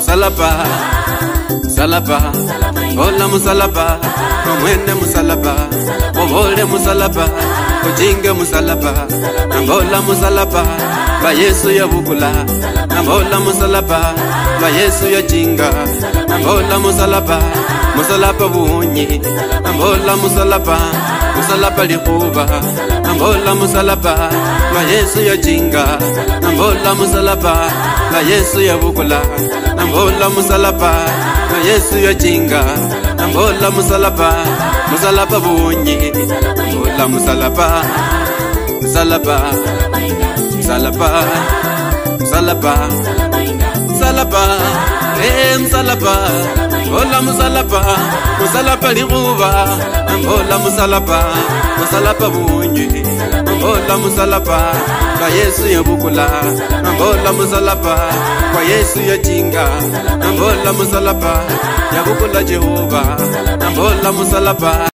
musalaba, musalaba, bola musalaba, mwene musalaba, obole musalaba, ujinge musalaba, bola musalaba, ba Yesu ya bukula, bola musalaba, ba Yesu ya jinga, bola musalaba, musalaba bunyi, bola musalaba, musalaba likuba, bola musalaba, ba Yesu ya jinga, bola musalaba, ba Yesu ya bukula, bola musalaba, ba Yesu ya jinga, bola musalaba, musalaba bunyi, bola musalaba, musalaba, musalaba, musalaba, musalaba, musalaba, bola musalaba, musalaba likuba, bola musalaba, musalaba bunyi, bola musalaba, ba Yesu ya bukula, bola musalaba, kwa Yesu ya jinga, bola musalaba, ya bukula Jehova, bola musalaba.